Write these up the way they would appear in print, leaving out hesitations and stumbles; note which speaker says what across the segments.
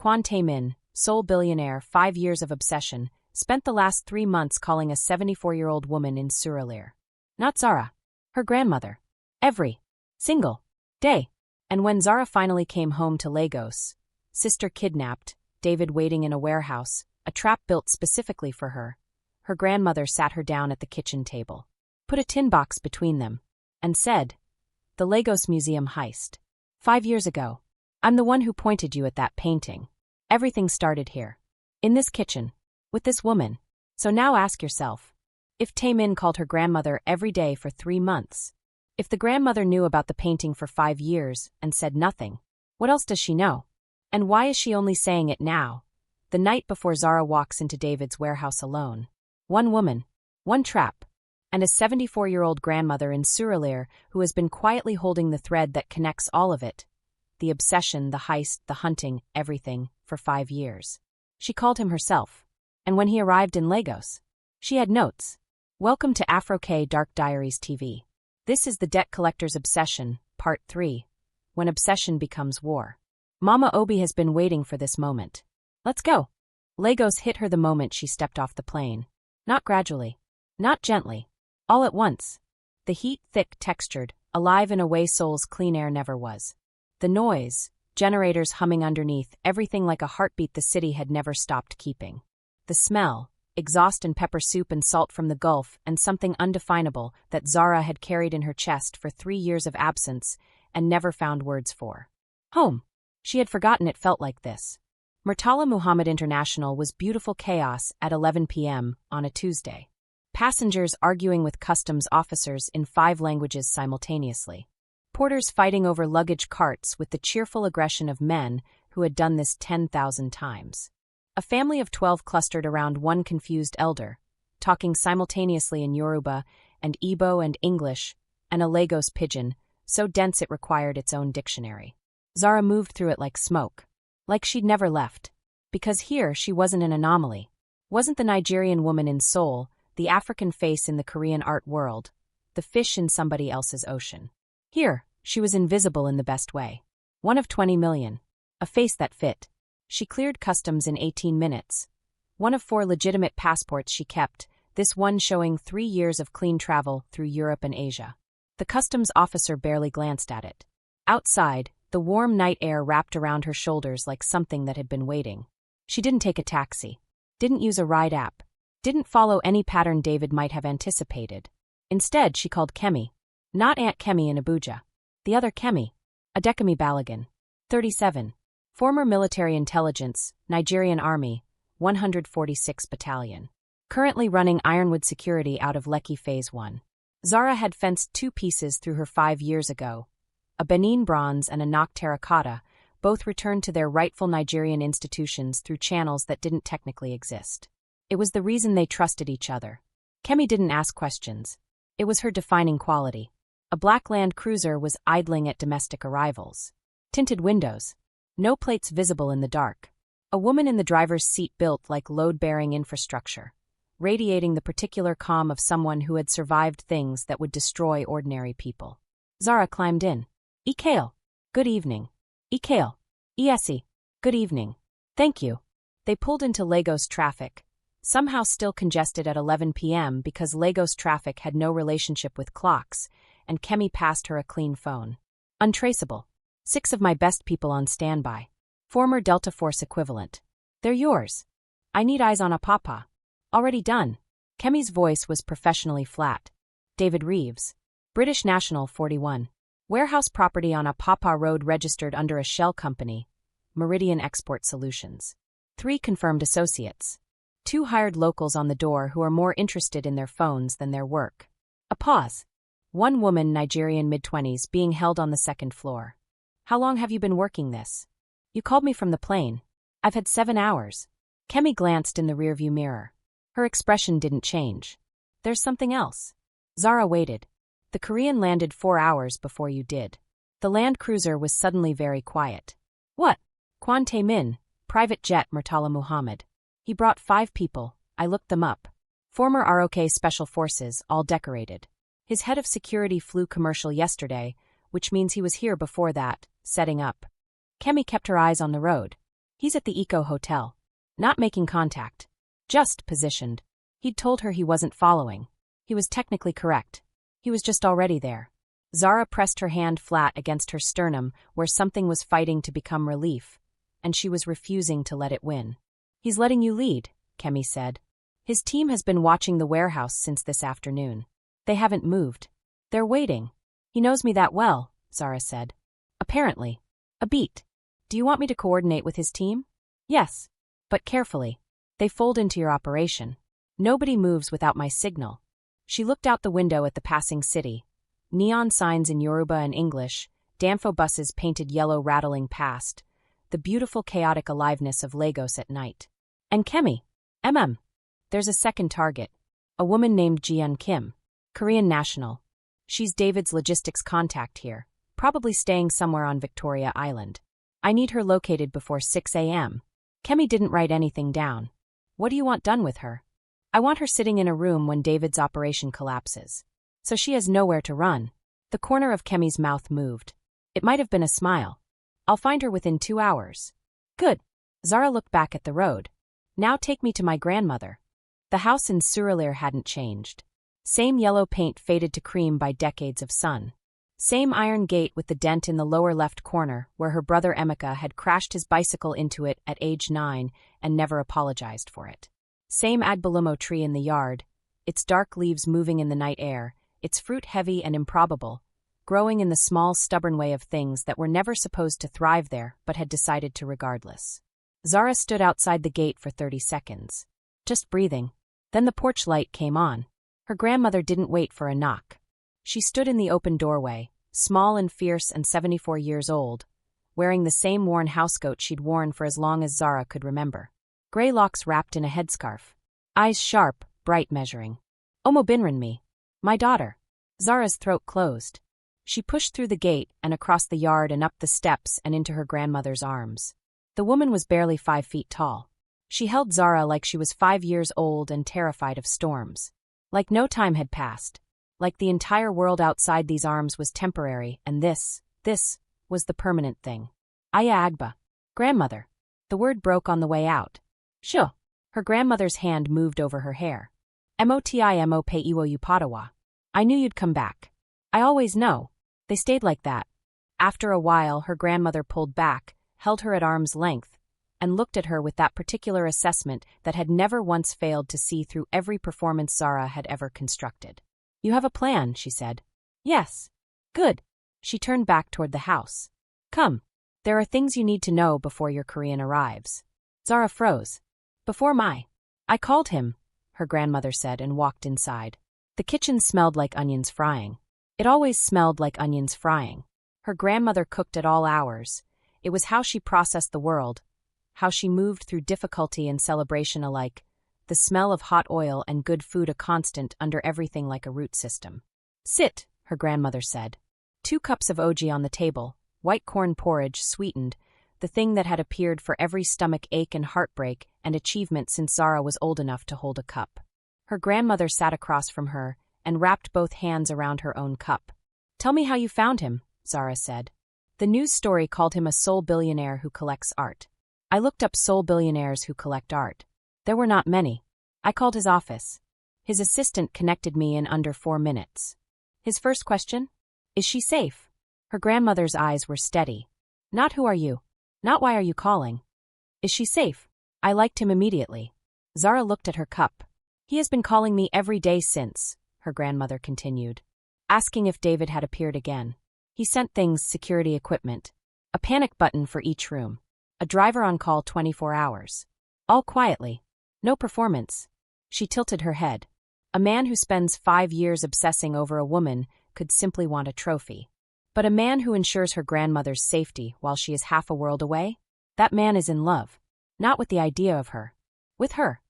Speaker 1: Kwon Tae-min, Seoul billionaire, 5 years of obsession, spent the last 3 months calling a 74-year-old woman in Surulere. Not Zara. Her grandmother. Every single day. And when Zara finally came home to Lagos, sister kidnapped, David waiting in a warehouse, a trap built specifically for her, her grandmother sat her down at the kitchen table, put a tin box between them, and said, "The Lagos Museum heist. 5 years ago. I'm the one who pointed you at that painting. Everything started here. In this kitchen. With this woman. So now ask yourself, if Tae-min called her grandmother every day for 3 months, if the grandmother knew about the painting for 5 years and said nothing, what else does she know? And why is she only saying it now, the night before Zara walks into David's warehouse alone? One woman, one trap, and a 74-year-old grandmother in Surulere who has been quietly holding the thread that connects all of it, the obsession, the heist, the hunting, everything, for 5 years. She called him herself. And when he arrived in Lagos, she had notes. Welcome to Afro-K Dark Diaries TV. This is the Debt Collector's Obsession, Part 3. When Obsession Becomes War. Mama Obi has been waiting for this moment. Let's go. Lagos hit her the moment she stepped off the plane. Not gradually. Not gently. All at once. The heat, thick, textured, alive in a way Seoul's clean air never was. The noise, generators humming underneath, everything like a heartbeat the city had never stopped keeping. The smell, exhaust and pepper soup and salt from the Gulf, and something undefinable that Zara had carried in her chest for 3 years of absence and never found words for. Home. She had forgotten it felt like this. Murtala Muhammad International was beautiful chaos at 11 p.m. on a Tuesday. Passengers arguing with customs officers in 5 languages simultaneously. Porters fighting over luggage carts with the cheerful aggression of men who had done this 10,000 times. A family of 12 clustered around one confused elder, talking simultaneously in Yoruba and Igbo and English, and a Lagos pidgin, so dense it required its own dictionary. Zara moved through it like smoke. Like she'd never left. Because here she wasn't an anomaly. Wasn't the Nigerian woman in Seoul, the African face in the Korean art world, the fish in somebody else's ocean. Here, she was invisible in the best way. One of 20 million. A face that fit. She cleared customs in 18 minutes. One of 4 legitimate passports she kept, this one showing 3 years of clean travel through Europe and Asia. The customs officer barely glanced at it. Outside, the warm night air wrapped around her shoulders like something that had been waiting. She didn't take a taxi. Didn't use a ride app. Didn't follow any pattern David might have anticipated. Instead, she called Kemi. Not Aunt Kemi in Abuja. The other Kemi. Adekemi Balogun. 37. Former military intelligence, Nigerian Army, 146 Battalion. Currently running Ironwood security out of Lekki Phase 1. Zara had fenced 2 pieces through her 5 years ago. A Benin bronze and a NOK terracotta, both returned to their rightful Nigerian institutions through channels that didn't technically exist. It was the reason they trusted each other. Kemi didn't ask questions. It was her defining quality. A black Land Cruiser was idling at domestic arrivals. Tinted windows. No plates visible in the dark. A woman in the driver's seat built like load-bearing infrastructure, radiating the particular calm of someone who had survived things that would destroy ordinary people. Zara climbed in. Ikale. Good evening. Ikale. Esi. Good evening. Thank you. They pulled into Lagos traffic, somehow still congested at 11 p.m. because Lagos traffic had no relationship with clocks, and Kemi passed her a clean phone. Untraceable. 6 of my best people on standby. Former Delta Force equivalent. They're yours. I need eyes on Apapa. Already done. Kemi's voice was professionally flat. David Reeves. British national 41. Warehouse property on Apapa Road registered under a shell company. Meridian Export Solutions. 3 confirmed associates. 2 hired locals on the door who are more interested in their phones than their work. A pause. 1 woman, Nigerian mid-20s, being held on the 2nd floor. How long have you been working this? You called me from the plane. I've had 7 hours. Kemi glanced in the rearview mirror. Her expression didn't change. There's something else. Zara waited. The Korean landed 4 hours before you did. The Land Cruiser was suddenly very quiet. What? Kwon Tae-min, private jet Murtala Muhammad. He brought 5 people. I looked them up. Former ROK Special Forces, all decorated. His head of security flew commercial yesterday, which means he was here before that, setting up. Kemi kept her eyes on the road. He's at the Eko Hotel. Not making contact. Just positioned. He'd told her he wasn't following. He was technically correct. He was just already there. Zara pressed her hand flat against her sternum where something was fighting to become relief, and she was refusing to let it win. He's letting you lead, Kemi said. His team has been watching the warehouse since this afternoon. They haven't moved. They're waiting. He knows me that well, Zara said. Apparently. A beat. Do you want me to coordinate with his team? Yes. But carefully. They fold into your operation. Nobody moves without my signal. She looked out the window at the passing city. Neon signs in Yoruba and English, Danfo buses painted yellow rattling past, the beautiful chaotic aliveness of Lagos at night. And Kemi. There's a second target. A woman named Jiyeon Kim. Korean national. She's David's logistics contact here, probably staying somewhere on Victoria Island. I need her located before 6 a.m. Kemi didn't write anything down. What do you want done with her? I want her sitting in a room when David's operation collapses. So she has nowhere to run. The corner of Kemi's mouth moved. It might have been a smile. I'll find her within 2 hours. Good. Zara looked back at the road. Now take me to my grandmother. The house in Surulere hadn't changed. Same yellow paint faded to cream by decades of sun. Same iron gate with the dent in the lower left corner where her brother Emeka had crashed his bicycle into it at age 9 and never apologized for it. Same agbalumo tree in the yard, its dark leaves moving in the night air, its fruit heavy and improbable, growing in the small stubborn way of things that were never supposed to thrive there but had decided to regardless. Zara stood outside the gate for 30 seconds. Just breathing. Then the porch light came on. Her grandmother didn't wait for a knock. She stood in the open doorway, small and fierce and 74 years old, wearing the same worn housecoat she'd worn for as long as Zara could remember. Gray locks wrapped in a headscarf. Eyes sharp, bright measuring. Omo binran me. My daughter. Zara's throat closed. She pushed through the gate and across the yard and up the steps and into her grandmother's arms. The woman was barely 5 feet tall. She held Zara like she was 5 years old and terrified of storms. Like no time had passed. Like the entire world outside these arms was temporary, and this was the permanent thing. Aya Agba. Grandmother. The word broke on the way out. Sure. Her grandmother's hand moved over her hair. Motimo pe iwo upadawa. I knew you'd come back. I always know. They stayed like that. After a while, her grandmother pulled back, held her at arm's length, and looked at her with that particular assessment that had never once failed to see through every performance Zara had ever constructed. You have a plan, she said. Yes. Good. She turned back toward the house. Come. There are things you need to know before your Korean arrives. Zara froze. Before I called him, her grandmother said and walked inside. The kitchen smelled like onions frying. It always smelled like onions frying. Her grandmother cooked at all hours. It was how she processed the world, how she moved through difficulty and celebration alike, the smell of hot oil and good food a constant under everything like a root system. Sit, her grandmother said. 2 cups of oji on the table, white corn porridge sweetened, the thing that had appeared for every stomach ache and heartbreak and achievement since Zara was old enough to hold a cup. Her grandmother sat across from her and wrapped both hands around her own cup. Tell me how you found him, Zara said. The news story called him a Seoul billionaire who collects art. I looked up Seoul billionaires who collect art. There were not many. I called his office. His assistant connected me in under 4 minutes. His first question? Is she safe? Her grandmother's eyes were steady. Not who are you? Not why are you calling? Is she safe? I liked him immediately. Zara looked at her cup. He has been calling me every day since, her grandmother continued, asking if David had appeared again. He sent things, security equipment, a panic button for each room, a driver on call 24 hours. All quietly. No performance. She tilted her head. A man who spends 5 years obsessing over a woman could simply want a trophy. But a man who ensures her grandmother's safety while she is half a world away? That man is in love. Not with the idea of her. With her.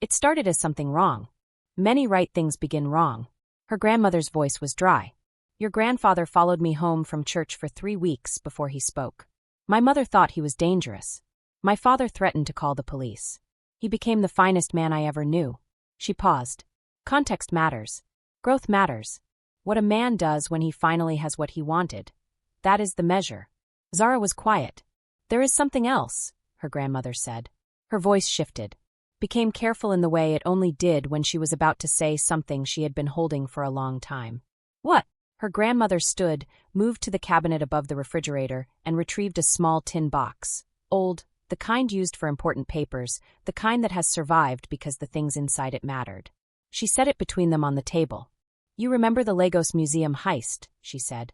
Speaker 1: It started as something wrong. Many right things begin wrong. Her grandmother's voice was dry. Your grandfather followed me home from church for 3 weeks before he spoke. My mother thought he was dangerous. My father threatened to call the police. He became the finest man I ever knew. She paused. Context matters. Growth matters. What a man does when he finally has what he wanted. That is the measure. Zara was quiet. There is something else, her grandmother said. Her voice shifted, became careful in the way it only did when she was about to say something she had been holding for a long time. What? Her grandmother stood, moved to the cabinet above the refrigerator, and retrieved a small tin box. Old, the kind used for important papers, the kind that has survived because the things inside it mattered. She set it between them on the table. You remember the Lagos Museum heist, she said.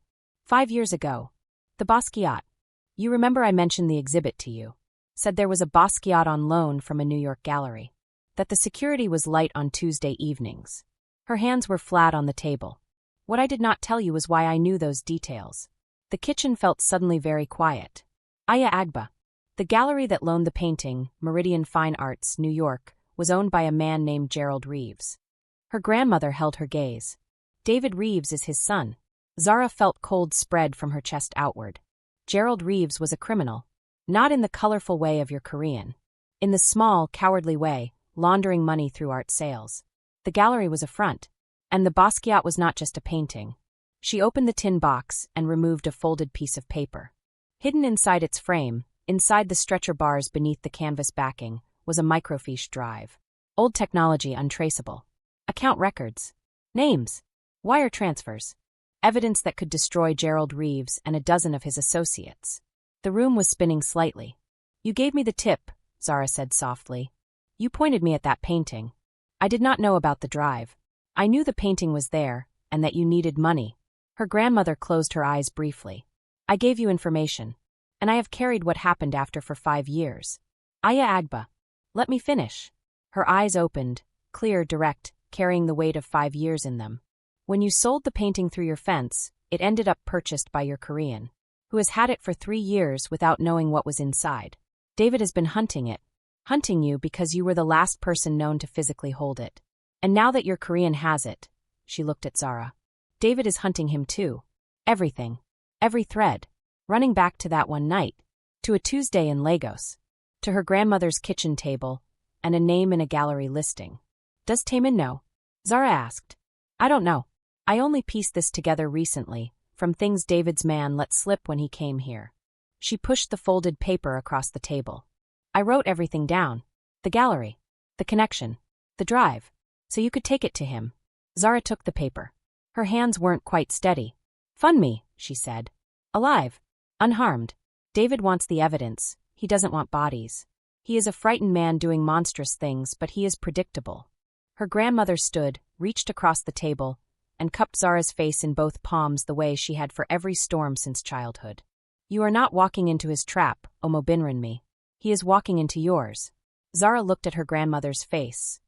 Speaker 1: 5 years ago. The Basquiat. You remember I mentioned the exhibit to you. Said there was a Basquiat on loan from a New York gallery. That the security was light on Tuesday evenings. Her hands were flat on the table. What I did not tell you was why I knew those details. The kitchen felt suddenly very quiet. Aya Agba. The gallery that loaned the painting, Meridian Fine Arts, New York, was owned by a man named David Reeves. Her grandmother held her gaze. David Reeves is his son. Zara felt cold spread from her chest outward. David Reeves was a criminal. Not in the colorful way of your Korean. In the small, cowardly way, laundering money through art sales. The gallery was a front. And the Basquiat was not just a painting. She opened the tin box and removed a folded piece of paper. Hidden inside its frame, inside the stretcher bars beneath the canvas backing, was a microfiche drive. Old technology untraceable. Account records. Names. Wire transfers. Evidence that could destroy David Reeves and a dozen of his associates. The room was spinning slightly. You gave me the tip, Zara said softly. You pointed me at that painting. I did not know about the drive. I knew the painting was there, and that you needed money. Her grandmother closed her eyes briefly. I gave you information. And I have carried what happened after for 5 years. Aya Agba. Let me finish. Her eyes opened, clear, direct, carrying the weight of 5 years in them. When you sold the painting through your fence, it ended up purchased by your Korean, who has had it for 3 years without knowing what was inside. David has been hunting it. Hunting you because you were the last person known to physically hold it. And now that your Korean has it, she looked at Zara. David is hunting him too. Everything. Every thread. Running back to that one night. To a Tuesday in Lagos. To her grandmother's kitchen table. And a name in a gallery listing. Does Tae-min know? Zara asked. I don't know. I only pieced this together recently, from things David's man let slip when he came here. She pushed the folded paper across the table. I wrote everything down. The gallery. The connection. The drive. So you could take it to him. Zara took the paper. Her hands weren't quite steady. Funmi, she said. Alive. Unharmed. David wants the evidence. He doesn't want bodies. He is a frightened man doing monstrous things, but he is predictable. Her grandmother stood, reached across the table, and cupped Zara's face in both palms the way she had for every storm since childhood. You are not walking into his trap, Omo Binranmi. He is walking into yours. Zara looked at her grandmother's face.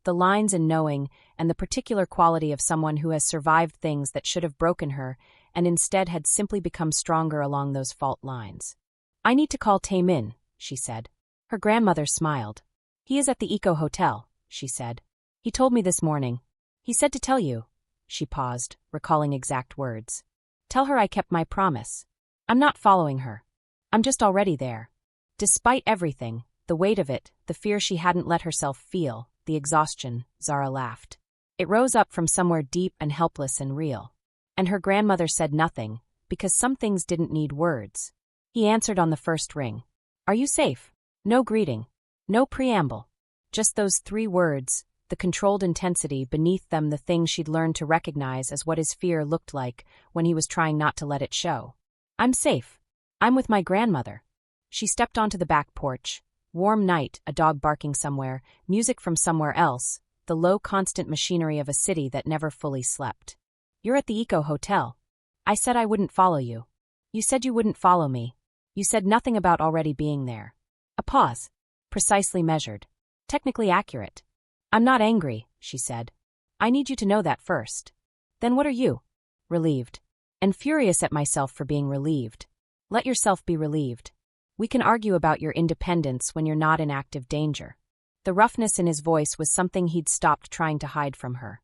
Speaker 1: The lines and knowing, and the particular quality of someone who has survived things that should have broken her, and instead had simply become stronger along those fault lines. I need to call Tae-min, she said. Her grandmother smiled. He is at the Eko Hotel, she said. He told me this morning. He said to tell you. She paused, recalling exact words. Tell her I kept my promise. I'm not following her. I'm just already there. Despite everything, the weight of it, the fear she hadn't let herself feel, the exhaustion, Zara laughed. It rose up from somewhere deep and helpless and real. And her grandmother said nothing, because some things didn't need words. He answered on the first ring. Are you safe? No greeting. No preamble. Just those 3 words, the controlled intensity beneath them, the thing she'd learned to recognize as what his fear looked like when he was trying not to let it show. I'm safe. I'm with my grandmother. She stepped onto the back porch. Warm night, a dog barking somewhere, music from somewhere else, the low constant machinery of a city that never fully slept. You're at the Eko Hotel. I said I wouldn't follow you. You said you wouldn't follow me. You said nothing about already being there. A pause. Precisely measured. Technically accurate. I'm not angry, she said. I need you to know that first. Then what are you? Relieved. And furious at myself for being relieved. Let yourself be relieved. We can argue about your independence when you're not in active danger. The roughness in his voice was something he'd stopped trying to hide from her.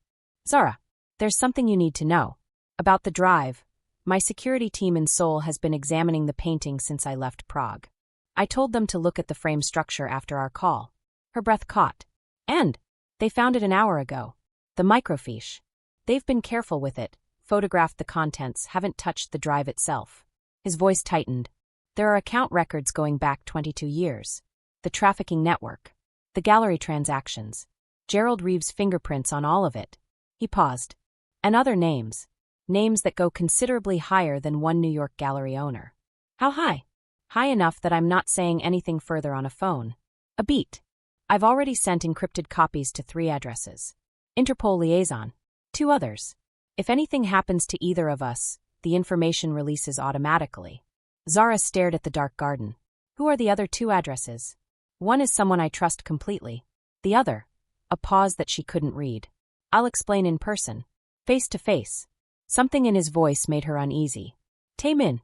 Speaker 1: Zara, there's something you need to know. About the drive. My security team in Seoul has been examining the painting since I left Prague. I told them to look at the frame structure after our call. Her breath caught. And they found it an hour ago. The microfiche. They've been careful with it, photographed the contents, haven't touched the drive itself. His voice tightened. There are account records going back 22 years. the trafficking network, the gallery transactions, David Reeves' fingerprints on all of it. He paused. And other names. Names that go considerably higher than one New York gallery owner. How high? High enough that I'm not saying anything further on a phone. A beat. I've already sent encrypted copies to 3 addresses. Interpol liaison. 2 others. If anything happens to either of us, the information releases automatically. Zara stared at the dark garden. Who are the other 2 addresses? One is someone I trust completely. The other, a pause that she couldn't read. I'll explain in person. Face to face. Something in his voice made her uneasy. Tae-min.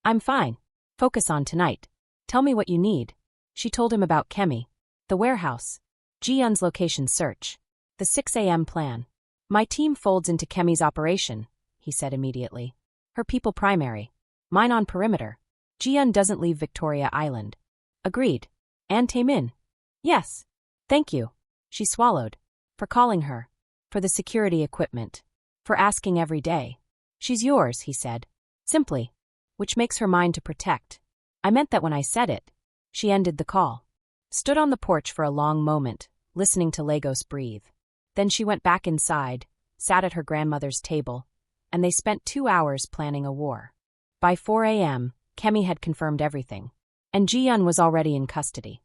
Speaker 1: I'm fine. Focus on tonight. Tell me what you need. She told him about Kemi. The warehouse. Ji-yeon's location search. The 6 a.m. plan. My team folds into Kemi's operation, he said immediately. Her people primary. Mine on perimeter. Ji-yeon doesn't leave Victoria Island. Agreed. And Tae-min. Yes. Thank you. She swallowed. For calling her. For the security equipment. For asking every day. She's yours, he said. Simply. Which makes her mine to protect. I meant that when I said it. She ended the call. Stood on the porch for a long moment, listening to Lagos breathe. Then she went back inside, sat at her grandmother's table, and they spent 2 hours planning a war. By 4 a.m., Kemi had confirmed everything. And Ji-yeon was already in custody.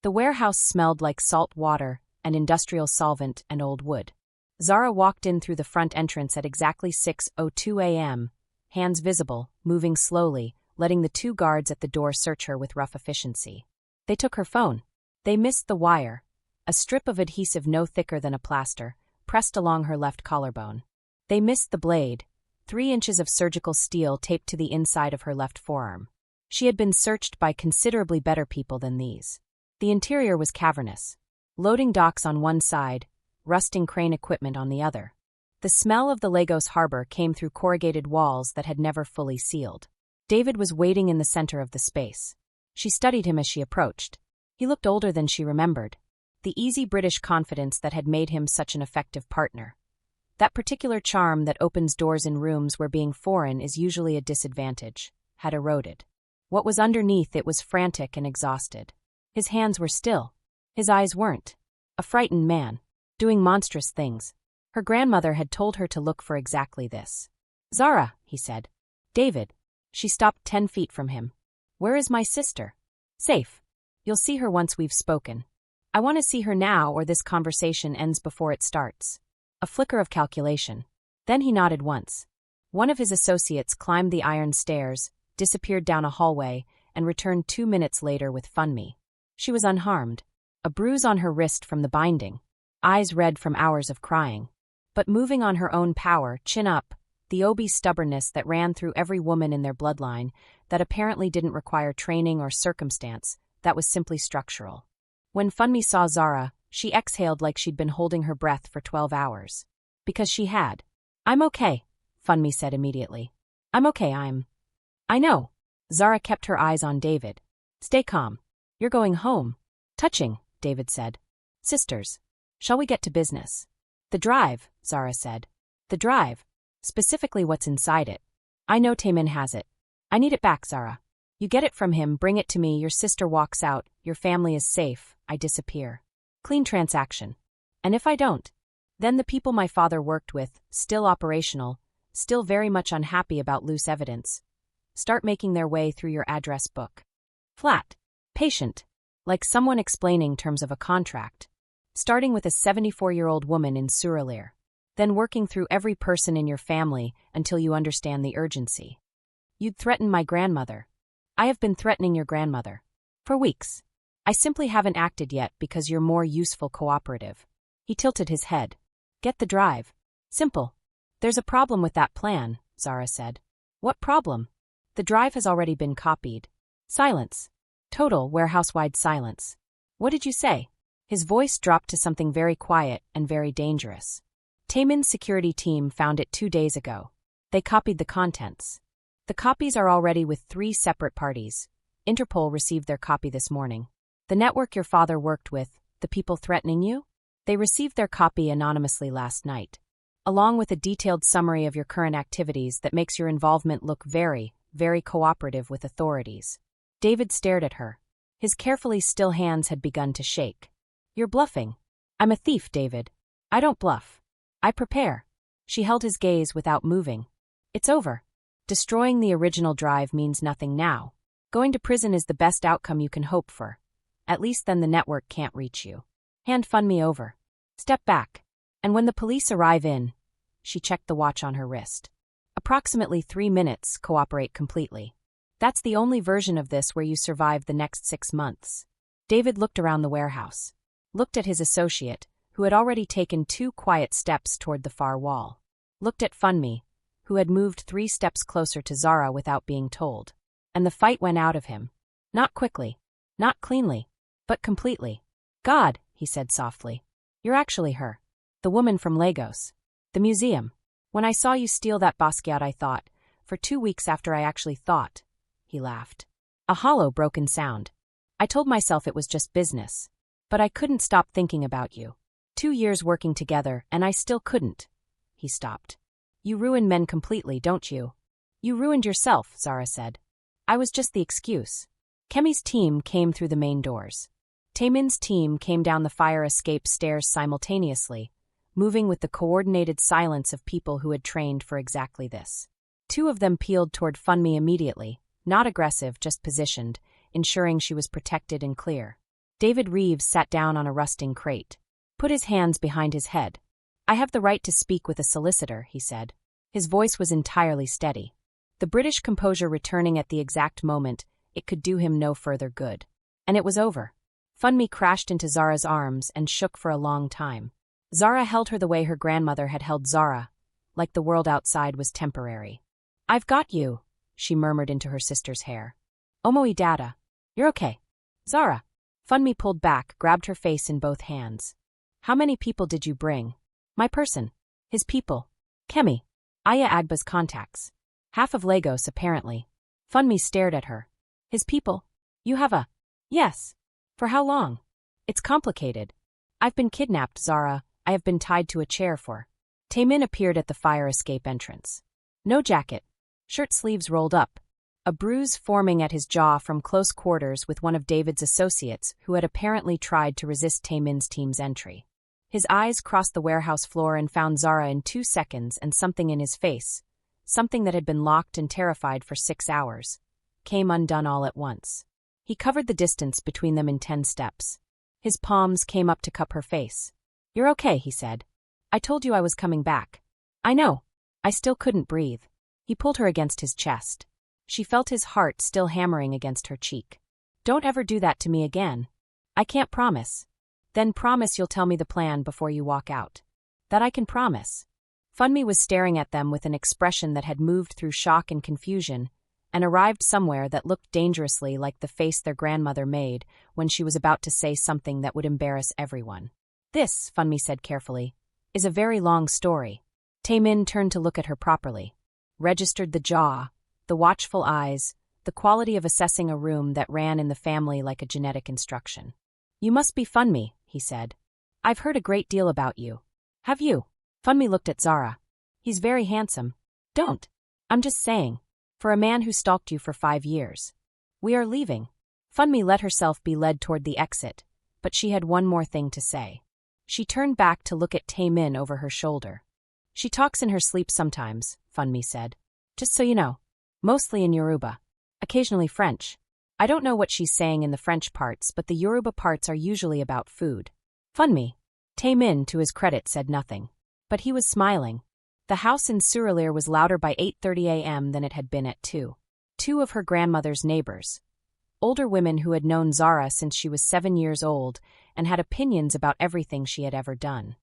Speaker 1: The warehouse smelled like salt water and industrial solvent and old wood. Zara walked in through the front entrance at exactly 6:02 a.m., hands visible, moving slowly, letting the 2 guards at the door search her with rough efficiency. They took her phone. They missed the wire, a strip of adhesive no thicker than a plaster, pressed along her left collarbone. They missed the blade, 3 inches of surgical steel taped to the inside of her left forearm. She had been searched by considerably better people than these. The interior was cavernous. Loading docks on one side, rusting crane equipment on the other. The smell of the Lagos harbor came through corrugated walls that had never fully sealed. David was waiting in the center of the space. She studied him as she approached. He looked older than she remembered. The easy British confidence that had made him such an effective partner. That particular charm that opens doors in rooms where being foreign is usually a disadvantage, had eroded. What was underneath it was frantic and exhausted. His hands were still. His eyes weren't. A frightened man. Doing monstrous things. Her grandmother had told her to look for exactly this. Zara, he said. David. She stopped 10 feet from him. Where is my sister? Safe. You'll see her once we've spoken. I want to see her now or this conversation ends before it starts. A flicker of calculation. Then he nodded once. One of his associates climbed the iron stairs, disappeared down a hallway, and returned 2 minutes later with Funmi. She was unharmed. A bruise on her wrist from the binding. Eyes red from hours of crying. But moving on her own power, chin up, the Obi stubbornness that ran through every woman in their bloodline, that apparently didn't require training or circumstance, that was simply structural. When Funmi saw Zara, she exhaled like she'd been holding her breath for 12 hours. Because she had. I'm okay, Funmi said immediately. I'm okay, I know. Zara kept her eyes on David. Stay calm. You're going home. Touching, David said. Sisters. Shall we get to business? The drive, Zara said. The drive. Specifically what's inside it. I know Tae-min has it. I need it back, Zara. You get it from him, bring it to me, your sister walks out, your family is safe, I disappear. Clean transaction. And if I don't? Then the people my father worked with, still operational, still very much unhappy about loose evidence, start making their way through your address book. Flat. Patient. Like someone explaining terms of a contract. Starting with a 74-year-old woman in Surulere. Then working through every person in your family until you understand the urgency. You'd threaten my grandmother. I have been threatening your grandmother. For weeks. I simply haven't acted yet because you're more useful cooperative. He tilted his head. Get the drive. Simple. There's a problem with that plan, Zara said. What problem? The drive has already been copied. Silence. Total warehouse-wide silence. What did you say? His voice dropped to something very quiet and very dangerous. Tae-min's security team found it 2 days ago. They copied the contents. The copies are already with 3 separate parties. Interpol received their copy this morning. The network your father worked with, the people threatening you? They received their copy anonymously last night. Along with a detailed summary of your current activities that makes your involvement look very, very cooperative with authorities. David stared at her. His carefully still hands had begun to shake. You're bluffing. I'm a thief, David. I don't bluff. I prepare. She held his gaze without moving. It's over. Destroying the original drive means nothing now. Going to prison is the best outcome you can hope for. At least then the network can't reach you. Hand Funmi over. Step back. And when the police arrive in, she checked the watch on her wrist. Approximately 3 minutes, cooperate completely. That's the only version of this where you survive the next 6 months. David looked around the warehouse. Looked at his associate, who had already taken 2 quiet steps toward the far wall. Looked at Funmi, who had moved 3 steps closer to Zara without being told. And the fight went out of him. Not quickly. Not cleanly. But completely. God, he said softly. You're actually her. The woman from Lagos. The museum. When I saw you steal that Basquiat I thought, for 2 weeks after I actually thought. He laughed. A hollow, broken sound. I told myself it was just business. But I couldn't stop thinking about you. 2 years working together, and I still couldn't. He stopped. You ruin men completely, don't you? You ruined yourself, Zara said. I was just the excuse. Kemi's team came through the main doors. Tae-min's team came down the fire escape stairs simultaneously, moving with the coordinated silence of people who had trained for exactly this. 2 of them peeled toward Funmi immediately, not aggressive, just positioned, ensuring she was protected and clear. David Reeves sat down on a rusting crate. Put his hands behind his head. I have the right to speak with a solicitor, he said. His voice was entirely steady. The British composure returning at the exact moment it could do him no further good. And it was over. Funmi crashed into Zara's arms and shook for a long time. Zara held her the way her grandmother had held Zara, like the world outside was temporary. I've got you, she murmured into her sister's hair. Omoi dada. You're okay. Zara. Funmi pulled back, grabbed her face in both hands. How many people did you bring? My person. His people. Kemi. Aya Agba's contacts. Half of Lagos, apparently. Funmi stared at her. His people? You have a... Yes. For how long? It's complicated. I've been kidnapped, Zara. I have been tied to a chair for... Tae-min appeared at the fire escape entrance. No jacket. Shirt sleeves rolled up. A bruise forming at his jaw from close quarters with one of David's associates who had apparently tried to resist Tae-min's team's entry. His eyes crossed the warehouse floor and found Zara in 2 seconds and something in his face, something that had been locked and terrified for 6 hours, came undone all at once. He covered the distance between them in 10 steps. His palms came up to cup her face. You're okay, he said. I told you I was coming back. I know. I still couldn't breathe. He pulled her against his chest. She felt his heart still hammering against her cheek. Don't ever do that to me again. I can't promise. Then promise you'll tell me the plan before you walk out. That I can promise. Funmi was staring at them with an expression that had moved through shock and confusion, and arrived somewhere that looked dangerously like the face their grandmother made when she was about to say something that would embarrass everyone. This, Funmi said carefully, is a very long story. Tae-min turned to look at her properly. Registered the jaw, the watchful eyes, the quality of assessing a room that ran in the family like a genetic instruction. You must be Funmi, he said. I've heard a great deal about you. Have you? Funmi looked at Zara. He's very handsome. Don't. I'm just saying. For a man who stalked you for 5 years. We are leaving. Funmi let herself be led toward the exit, but she had one more thing to say. She turned back to look at Tae-min over her shoulder. She talks in her sleep sometimes, Funmi said. Just so you know. Mostly in Yoruba. Occasionally French. I don't know what she's saying in the French parts, but the Yoruba parts are usually about food. Funmi. Tae-min, to his credit, said nothing. But he was smiling. The house in Surulere was louder by 8:30 a.m. than it had been at 2. 2 of her grandmother's neighbors. Older women who had known Zara since she was 7 years old and had opinions about everything she had ever done.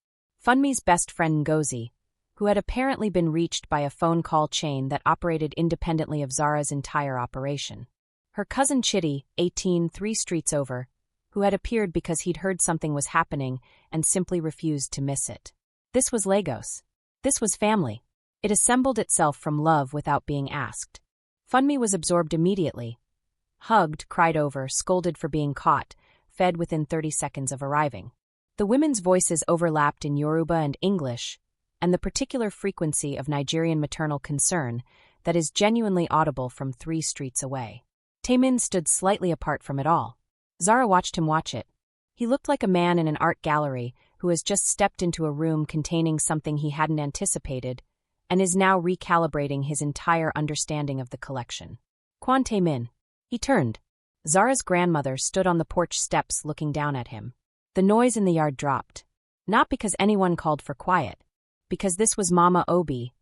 Speaker 1: Funmi's best friend Ngozi, who had apparently been reached by a phone call chain that operated independently of Zara's entire operation. Her cousin Chitty, 18, 3 streets over, who had appeared because he'd heard something was happening and simply refused to miss it. This was Lagos. This was family. It assembled itself from love without being asked. Funmi was absorbed immediately. Hugged, cried over, scolded for being caught, fed within 30 seconds of arriving. The women's voices overlapped in Yoruba and English, and the particular frequency of Nigerian maternal concern that is genuinely audible from 3 streets away. Tae-min stood slightly apart from it all. Zara watched him watch it. He looked like a man in an art gallery who has just stepped into a room containing something he hadn't anticipated and is now recalibrating his entire understanding of the collection. Kwon Tae-min. He turned. Zara's grandmother stood on the porch steps looking down at him. The noise in the yard dropped. Not because anyone called for quiet, because this was Mama Obi,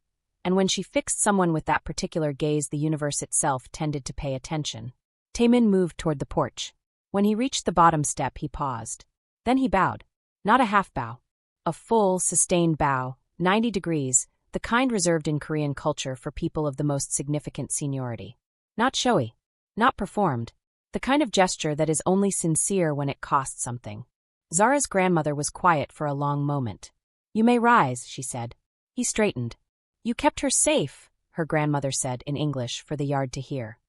Speaker 1: and when she fixed someone with that particular gaze, the universe itself tended to pay attention. Tae-min moved toward the porch. When he reached the bottom step, he paused. Then he bowed. Not a half bow. A full, sustained bow, 90 degrees, the kind reserved in Korean culture for people of the most significant seniority. Not showy. Not performed. The kind of gesture that is only sincere when it costs something. Zara's grandmother was quiet for a long moment. "You may rise," she said. He straightened. "You kept her safe," her grandmother said in English for the yard to hear.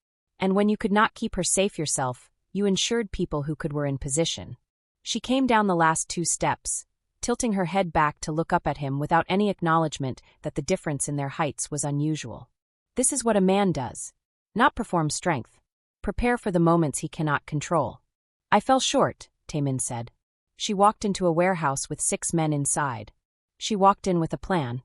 Speaker 1: "And when you could not keep her safe yourself, you ensured people who could were in position." She came down the last 2 steps, tilting her head back to look up at him without any acknowledgement that the difference in their heights was unusual. This is what a man does. Not perform strength. Prepare for the moments he cannot control. "I fell short," Tae-min said. She walked into a warehouse with 6 men inside. She walked in with a plan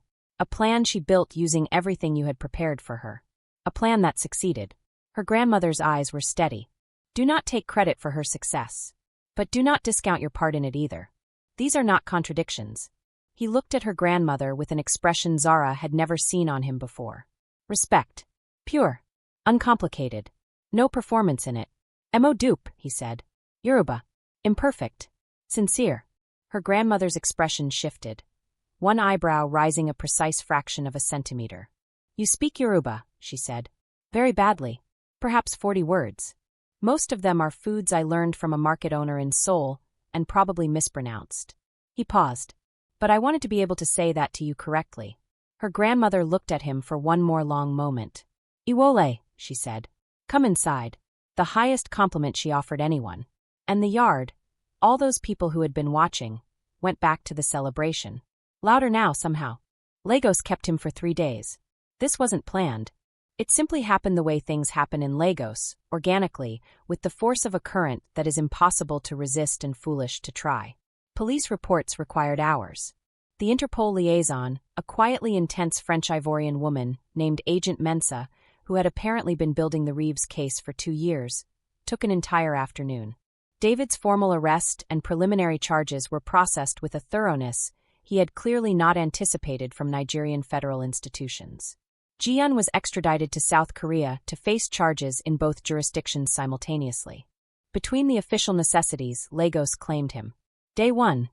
Speaker 1: she built using everything you had prepared for her. A plan that succeeded. Her grandmother's eyes were steady. Do not take credit for her success. But do not discount your part in it either. These are not contradictions. He looked at her grandmother with an expression Zara had never seen on him before. Respect. Pure. Uncomplicated. No performance in it. Mo dupe, he said. Yoruba. Imperfect. Sincere. Her grandmother's expression shifted. One eyebrow rising a precise fraction of a centimeter. "You speak Yoruba," she said. "Very badly. Perhaps 40 words. Most of them are foods I learned from a market owner in Seoul and probably mispronounced." He paused. "But I wanted to be able to say that to you correctly." Her grandmother looked at him for one more long moment. "Iwole," she said. "Come inside." The highest compliment she offered anyone. And the yard, all those people who had been watching, went back to the celebration. Louder now, somehow. Lagos kept him for 3 days. This wasn't planned. It simply happened the way things happen in Lagos, organically, with the force of a current that is impossible to resist and foolish to try. Police reports required hours. The Interpol liaison, a quietly intense French Ivorian woman named Agent Mensah, who had apparently been building the Reeves case for 2 years, took an entire afternoon. David's formal arrest and preliminary charges were processed with a thoroughness he had clearly not anticipated from Nigerian federal institutions. Jian was extradited to South Korea to face charges in both jurisdictions simultaneously. Between the official necessities, Lagos claimed him. Day 1.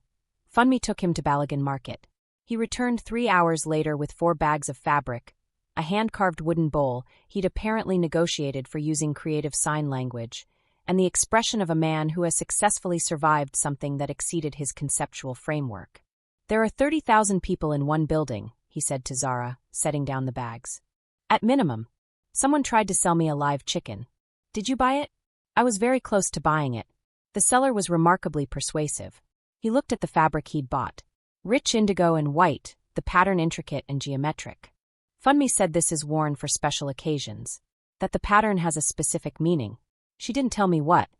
Speaker 1: Funmi took him to Balogun Market. He returned 3 hours later with 4 bags of fabric, a hand-carved wooden bowl he'd apparently negotiated for using creative sign language, and the expression of a man who has successfully survived something that exceeded his conceptual framework. "There are 30,000 people in one building," he said to Zara, setting down the bags. "At minimum. Someone tried to sell me a live chicken. Did you buy it?" "I was very close to buying it." The seller was remarkably persuasive. He looked at the fabric he'd bought. Rich indigo and white, the pattern intricate and geometric. Funmi said this is worn for special occasions. That the pattern has a specific meaning. She didn't tell me what.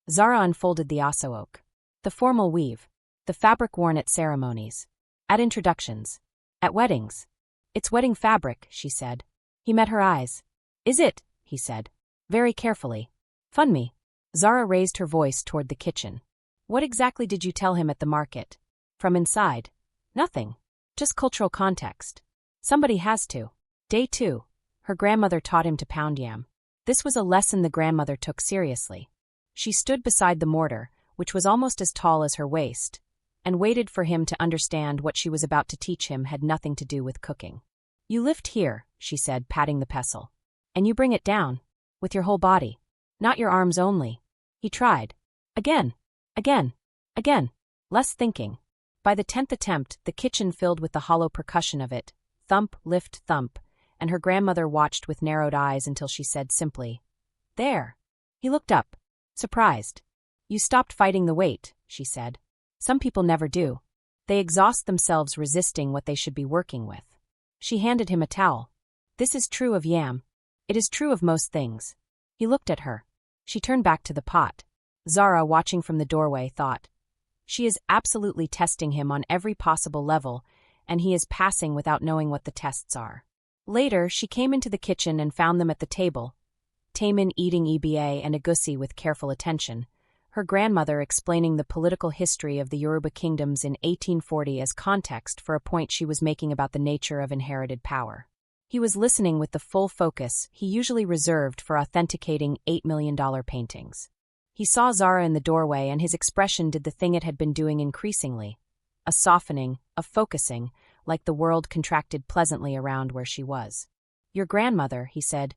Speaker 1: Zara unfolded the osso-oak. The formal weave. The fabric worn at ceremonies. At introductions. At weddings. "It's wedding fabric," she said. He met her eyes. "Is it?" he said. Very carefully. "Funmi." Zara raised her voice toward the kitchen. "What exactly did you tell him at the market?" From inside. "Nothing. Just cultural context. Somebody has to." Day 2. Her grandmother taught him to pound yam. This was a lesson the grandmother took seriously. She stood beside the mortar, which was almost as tall as her waist, and waited for him to understand what she was about to teach him had nothing to do with cooking. "You lift here," she said, patting the pestle. "And you bring it down. With your whole body. Not your arms only." He tried. Again. Again. Again. Less thinking. By the 10th attempt, the kitchen filled with the hollow percussion of it. Thump, lift, thump. And her grandmother watched with narrowed eyes until she said simply, "There." He looked up. Surprised. "You stopped fighting the weight," she said. "Some people never do. They exhaust themselves resisting what they should be working with." She handed him a towel. "This is true of yam. It is true of most things." He looked at her. She turned back to the pot. Zara, watching from the doorway, thought. She is absolutely testing him on every possible level, and he is passing without knowing what the tests are. Later, she came into the kitchen and found them at the table, Tae-min eating EBA and egusi with careful attention, her grandmother explaining the political history of the Yoruba kingdoms in 1840 as context for a point she was making about the nature of inherited power. He was listening with the full focus he usually reserved for authenticating $8 million paintings. He saw Zara in the doorway, and his expression did the thing it had been doing increasingly. A softening, a focusing, like the world contracted pleasantly around where she was. Your grandmother, he said,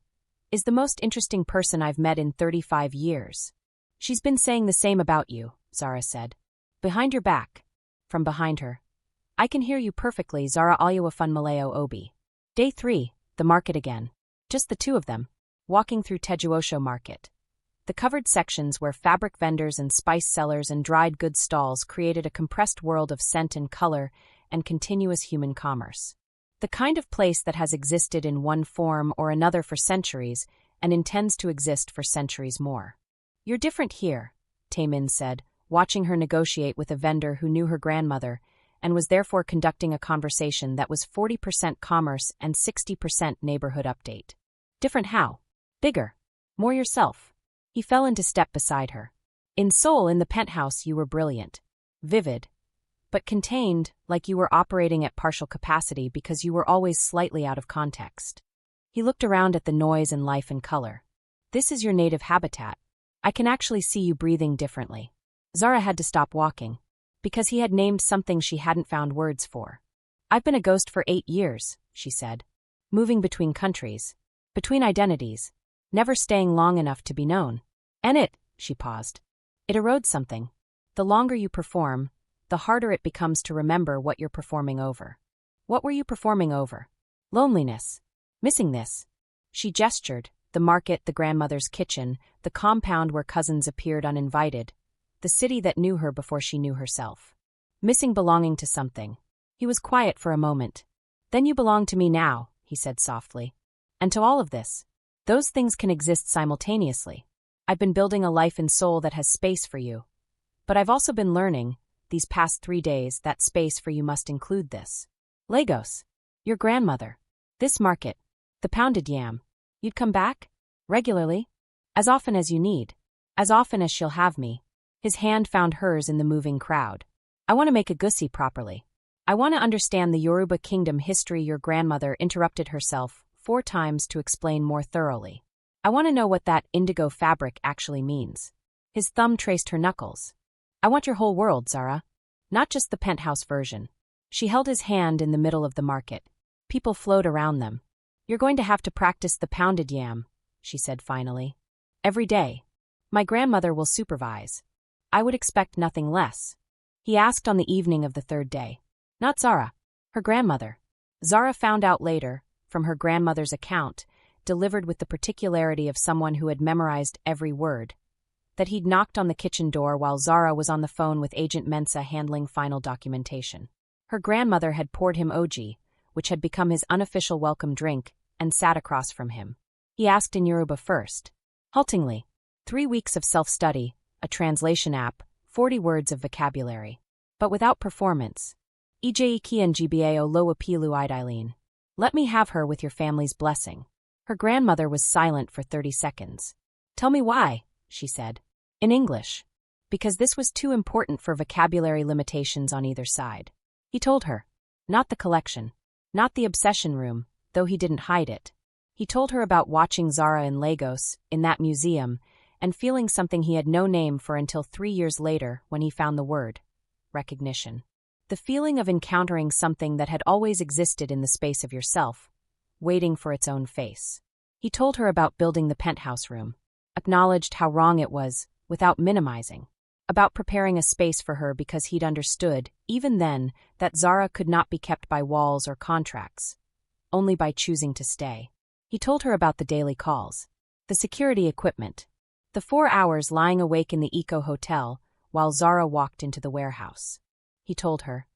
Speaker 1: is the most interesting person I've met in 35 years. She's been saying the same about you, Zara said. Behind your back. From behind her. I can hear you perfectly, Zara Obi. Day 3, the market again. Just the two of them, walking through Tejuosho Market. The covered sections where fabric vendors and spice sellers and dried goods stalls created a compressed world of scent and color and continuous human commerce. The kind of place that has existed in one form or another for centuries and intends to exist for centuries more. You're different here, Tae-min said, watching her negotiate with a vendor who knew her grandmother and was therefore conducting a conversation that was 40% commerce and 60% neighborhood update. Different how? Bigger. More yourself. He fell into step beside her. In Seoul, in the penthouse, you were brilliant. Vivid. But contained, like you were operating at partial capacity because you were always slightly out of context. He looked around at the noise and life and color. This is your native habitat. I can actually see you breathing differently. Zara had to stop walking, because he had named something she hadn't found words for. I've been a ghost for 8 years, she said. Moving between countries. Between identities. Never staying long enough to be known. And she paused. It erodes something. The longer you perform, the harder it becomes to remember what you're performing over. What were you performing over? Loneliness. Missing this. She gestured, the market, the grandmother's kitchen, the compound where cousins appeared uninvited, the city that knew her before she knew herself. Missing belonging to something. He was quiet for a moment. Then you belong to me now, he said softly. And to all of this. Those things can exist simultaneously. I've been building a life in Seoul that has space for you. But I've also been learning, these past 3 days, that space for you must include this. Lagos. Your grandmother. This market. The pounded yam. You'd come back? Regularly? As often as you need. As often as she'll have me. His hand found hers in the moving crowd. I want to make egusi properly. I want to understand the Yoruba kingdom history. Your grandmother interrupted herself 4 times to explain more thoroughly. I want to know what that indigo fabric actually means. His thumb traced her knuckles. I want your whole world, Zara. Not just the penthouse version. She held his hand in the middle of the market. People flowed around them. You're going to have to practice the pounded yam, she said finally. Every day. My grandmother will supervise. I would expect nothing less. He asked on the evening of the 3rd day. Not Zara. Her grandmother. Zara found out later, from her grandmother's account, delivered with the particularity of someone who had memorized every word, that he'd knocked on the kitchen door while Zara was on the phone with Agent Mensah handling final documentation. Her grandmother had poured him oji, which had become his unofficial welcome drink, and sat across from him. He asked in Yoruba first. Haltingly. 3 weeks of self-study, a translation app, 40 words of vocabulary. But without performance. Ejiki and GBAO loa pilu idilene. Let me have her with your family's blessing. Her grandmother was silent for 30 seconds. Tell me why, she said. In English. Because this was too important for vocabulary limitations on either side. He told her. Not the collection. Not the obsession room, though he didn't hide it. He told her about watching Zara in Lagos, in that museum, and feeling something he had no name for until 3 years later when he found the word. Recognition. The feeling of encountering something that had always existed in the space of yourself, waiting for its own face. He told her about building the penthouse room, acknowledged how wrong it was, without minimizing, about preparing a space for her because he'd understood, even then, that Zara could not be kept by walls or contracts, only by choosing to stay. He told her about the daily calls, the security equipment, the 4 hours lying awake in the Eko Hotel while Zara walked into the warehouse. He told her,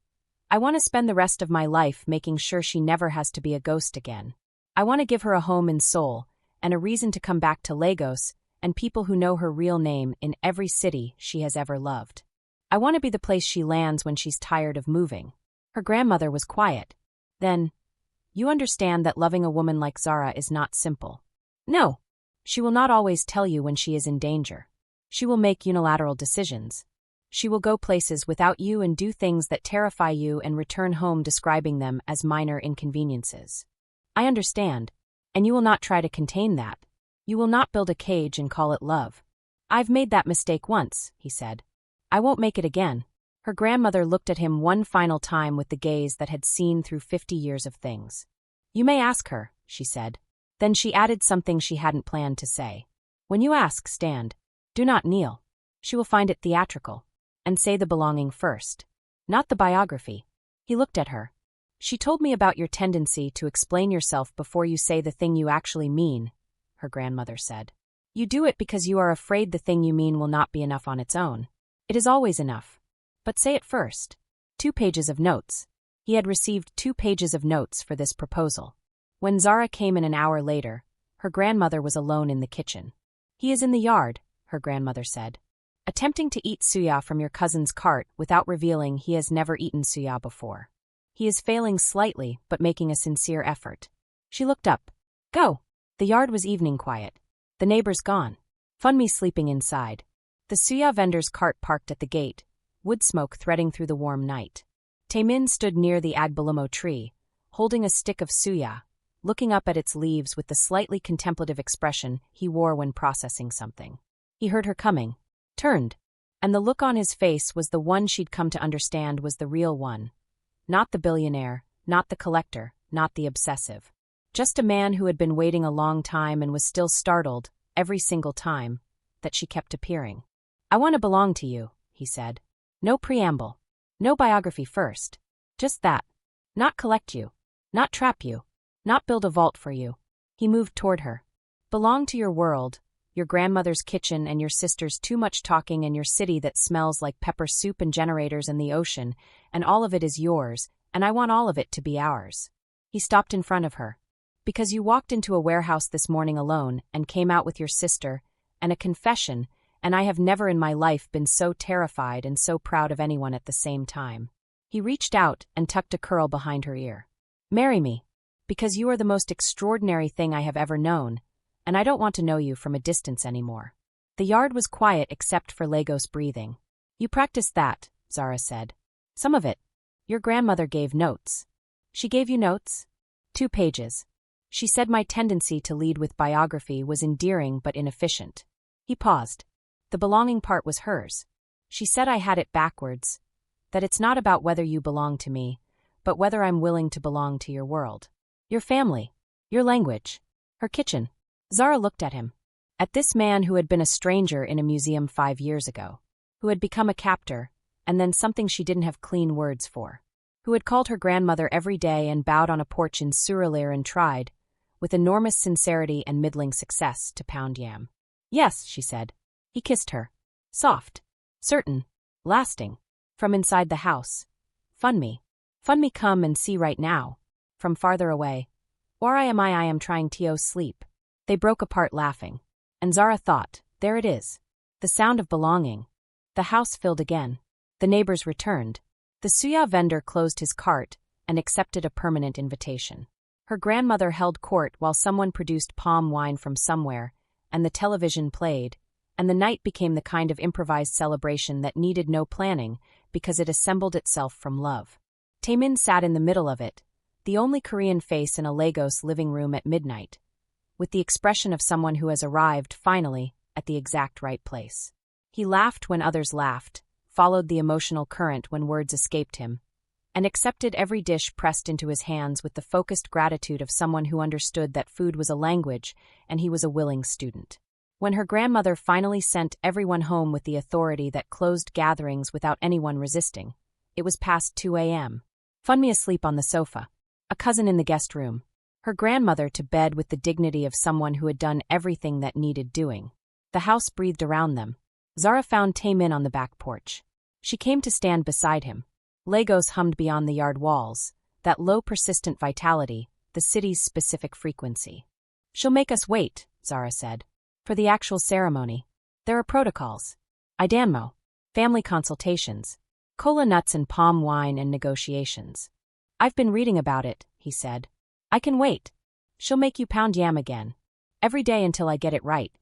Speaker 1: I want to spend the rest of my life making sure she never has to be a ghost again. I want to give her a home in Seoul and a reason to come back to Lagos and people who know her real name in every city she has ever loved. I want to be the place she lands when she's tired of moving. Her grandmother was quiet. Then, you understand that loving a woman like Zara is not simple. No. She will not always tell you when she is in danger. She will make unilateral decisions. She will go places without you and do things that terrify you and return home describing them as minor inconveniences. I understand. And you will not try to contain that. You will not build a cage and call it love. I've made that mistake once, he said. I won't make it again. Her grandmother looked at him one final time with the gaze that had seen through 50 years of things. You may ask her, she said. Then she added something she hadn't planned to say. When you ask, stand. Do not kneel. She will find it theatrical. And say the belonging first. Not the biography. He looked at her. She told me about your tendency to explain yourself before you say the thing you actually mean, her grandmother said. You do it because you are afraid the thing you mean will not be enough on its own. It is always enough. But say it first. 2 pages of notes. He had received 2 pages of notes for this proposal. When Zara came in an hour later, her grandmother was alone in the kitchen. He is in the yard, her grandmother said. Attempting to eat suya from your cousin's cart without revealing he has never eaten suya before. He is failing slightly, but making a sincere effort. She looked up. Go. The yard was evening quiet. The neighbors gone. Funmi sleeping inside. The suya vendor's cart parked at the gate, wood smoke threading through the warm night. Tae-min stood near the agbalimo tree, holding a stick of suya, looking up at its leaves with the slightly contemplative expression he wore when processing something. He heard her coming. Turned, and the look on his face was the one she'd come to understand was the real one. Not the billionaire, not the collector, not the obsessive. Just a man who had been waiting a long time and was still startled, every single time, that she kept appearing. I want to belong to you, he said. No preamble. No biography first. Just that. Not collect you. Not trap you. Not build a vault for you. He moved toward her. Belong to your world. Your grandmother's kitchen and your sister's too much talking and your city that smells like pepper soup and generators and the ocean, and all of it is yours, and I want all of it to be ours. He stopped in front of her. Because you walked into a warehouse this morning alone and came out with your sister, and a confession, and I have never in my life been so terrified and so proud of anyone at the same time. He reached out and tucked a curl behind her ear. Marry me. Because you are the most extraordinary thing I have ever known, and I don't want to know you from a distance anymore. The yard was quiet except for Lagos breathing. You practiced that, Zara said. Some of it. Your grandmother gave notes. She gave you notes? 2 pages. She said my tendency to lead with biography was endearing but inefficient. He paused. The belonging part was hers. She said I had it backwards. That it's not about whether you belong to me, but whether I'm willing to belong to your world. Your family. Your language. Her kitchen. Zara looked at him. At this man who had been a stranger in a museum 5 years ago. Who had become a captor, and then something she didn't have clean words for. Who had called her grandmother every day and bowed on a porch in Surulere and tried, with enormous sincerity and middling success, to pound yam. Yes, she said. He kissed her. Soft. Certain. Lasting. From inside the house. Funmi. Funmi come and see right now. From farther away. Or I am trying to sleep. They broke apart laughing. And Zara thought, there it is. The sound of belonging. The house filled again. The neighbors returned. The suya vendor closed his cart and accepted a permanent invitation. Her grandmother held court while someone produced palm wine from somewhere, and the television played, and the night became the kind of improvised celebration that needed no planning because it assembled itself from love. Tae-min sat in the middle of it, the only Korean face in a Lagos living room at midnight, with the expression of someone who has arrived, finally, at the exact right place. He laughed when others laughed, followed the emotional current when words escaped him, and accepted every dish pressed into his hands with the focused gratitude of someone who understood that food was a language and he was a willing student. When her grandmother finally sent everyone home with the authority that closed gatherings without anyone resisting, it was past 2 a.m. Funmi asleep on the sofa, a cousin in the guest room, her grandmother to bed with the dignity of someone who had done everything that needed doing. The house breathed around them. Zara found Tae-min on the back porch. She came to stand beside him. Lagos hummed beyond the yard walls, that low persistent vitality, the city's specific frequency. She'll make us wait, Zara said. For the actual ceremony, there are protocols. Idanmo, family consultations, cola nuts and palm wine and negotiations. I've been reading about it, he said. I can wait. She'll make you pound yam again. Every day until I get it right.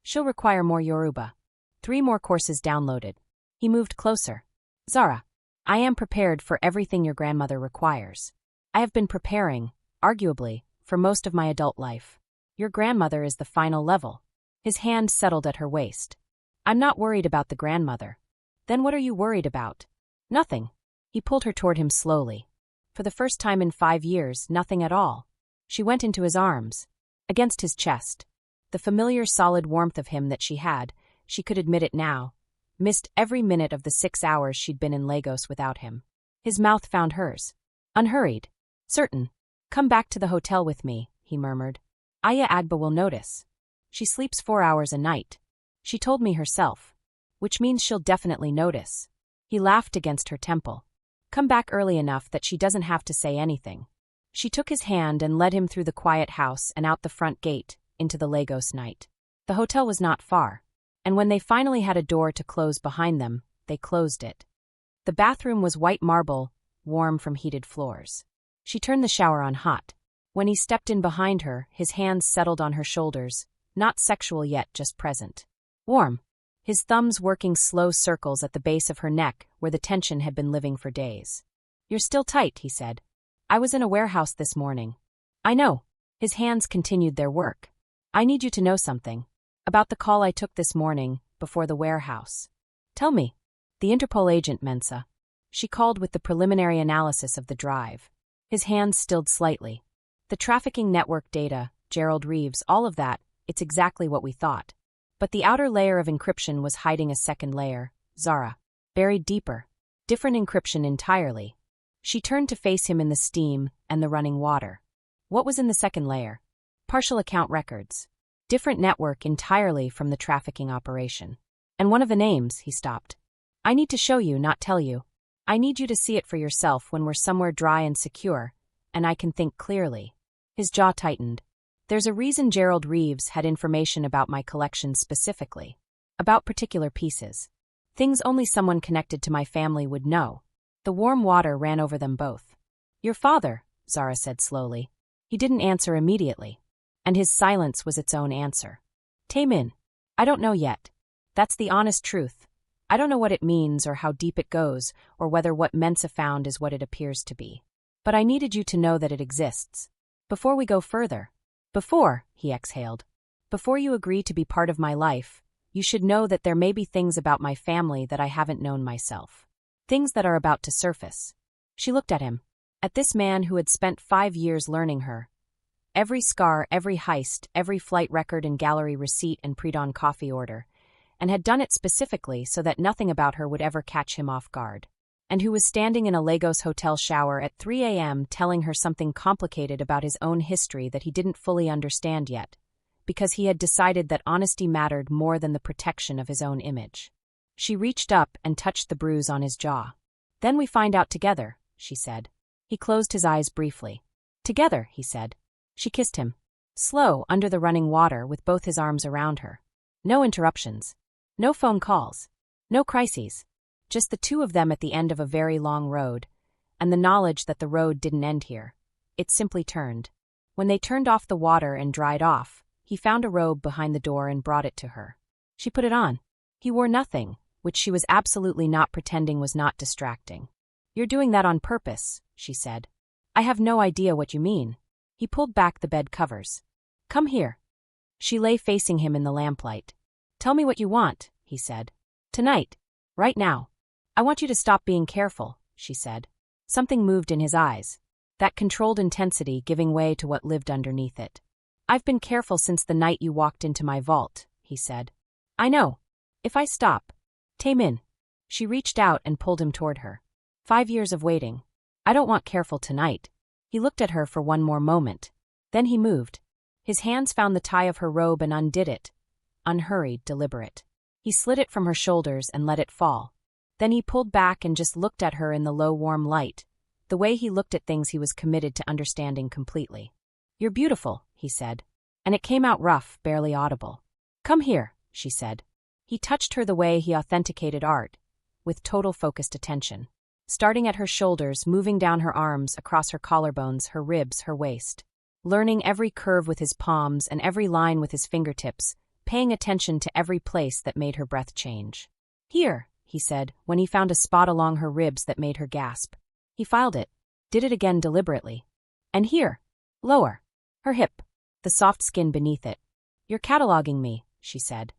Speaker 1: She'll require more Yoruba. 3 more courses downloaded. He moved closer. Zara, I am prepared for everything your grandmother requires. I have been preparing, arguably, for most of my adult life. Your grandmother is the final level. His hand settled at her waist. I'm not worried about the grandmother. Then what are you worried about? Nothing. He pulled her toward him slowly. For the first time in 5 years, nothing at all. She went into his arms, against his chest. The familiar solid warmth of him that she had, she could admit it now, missed every minute of the 6 hours she'd been in Lagos without him. His mouth found hers. Unhurried. Certain. Come back to the hotel with me, he murmured. Aya Agba will notice. She sleeps 4 hours a night. She told me herself. Which means she'll definitely notice. He laughed against her temple. Come back early enough that she doesn't have to say anything. She took his hand and led him through the quiet house and out the front gate, into the Lagos night. The hotel was not far, and when they finally had a door to close behind them, they closed it. The bathroom was white marble, warm from heated floors. She turned the shower on hot. When he stepped in behind her, his hands settled on her shoulders, not sexual yet, just present. Warm. His thumbs working slow circles at the base of her neck where the tension had been living for days. You're still tight, he said. I was in a warehouse this morning. I know. His hands continued their work. I need you to know something. About the call I took this morning, before the warehouse. Tell me. The Interpol Agent Mensah. She called with the preliminary analysis of the drive. His hands stilled slightly. The trafficking network data, David Reeves, all of that, it's exactly what we thought. But the outer layer of encryption was hiding a second layer, Zara. Buried deeper. Different encryption entirely. She turned to face him in the steam and the running water. What was in the second layer? Partial account records. Different network entirely from the trafficking operation. And one of the names, he stopped. I need to show you, not tell you. I need you to see it for yourself when we're somewhere dry and secure, and I can think clearly. His jaw tightened. There's a reason David Reeves had information about my collection specifically. About particular pieces. Things only someone connected to my family would know. The warm water ran over them both. Your father, Zara said slowly. He didn't answer immediately. And his silence was its own answer. Tae-min. I don't know yet. That's the honest truth. I don't know what it means or how deep it goes, or whether what Mensah found is what it appears to be. But I needed you to know that it exists. Before we go further. Before, he exhaled. Before you agree to be part of my life, you should know that there may be things about my family that I haven't known myself. Things that are about to surface. She looked at him. At this man who had spent 5 years learning her. Every scar, every heist, every flight record and gallery receipt and pre-dawn coffee order. And had done it specifically so that nothing about her would ever catch him off guard. And who was standing in a Lagos hotel shower at 3 a.m. telling her something complicated about his own history that he didn't fully understand yet, because he had decided that honesty mattered more than the protection of his own image. She reached up and touched the bruise on his jaw. Then we find out together, she said. He closed his eyes briefly. Together, he said. She kissed him. Slow, under the running water, with both his arms around her. No interruptions. No phone calls. No crises. Just the two of them at the end of a very long road, and the knowledge that the road didn't end here. It simply turned. When they turned off the water and dried off, he found a robe behind the door and brought it to her. She put it on. He wore nothing, which she was absolutely not pretending was not distracting. You're doing that on purpose, she said. I have no idea what you mean. He pulled back the bed covers. Come here. She lay facing him in the lamplight. Tell me what you want, he said. Tonight. Right now. I want you to stop being careful, she said. Something moved in his eyes. That controlled intensity giving way to what lived underneath it. I've been careful since the night you walked into my vault, he said. I know. If I stop. Tae-min. She reached out and pulled him toward her. 5 years of waiting. I don't want careful tonight. He looked at her for one more moment. Then he moved. His hands found the tie of her robe and undid it. Unhurried, deliberate. He slid it from her shoulders and let it fall. Then he pulled back and just looked at her in the low warm light. The way he looked at things he was committed to understanding completely. You're beautiful, he said. And it came out rough, barely audible. Come here, she said. He touched her the way he authenticated art, with total focused attention. Starting at her shoulders, moving down her arms, across her collarbones, her ribs, her waist. Learning every curve with his palms and every line with his fingertips, paying attention to every place that made her breath change. Here, he said, when he found a spot along her ribs that made her gasp. He filed it, did it again deliberately. And here, lower. Her hip, the soft skin beneath it. You're cataloging me, she said.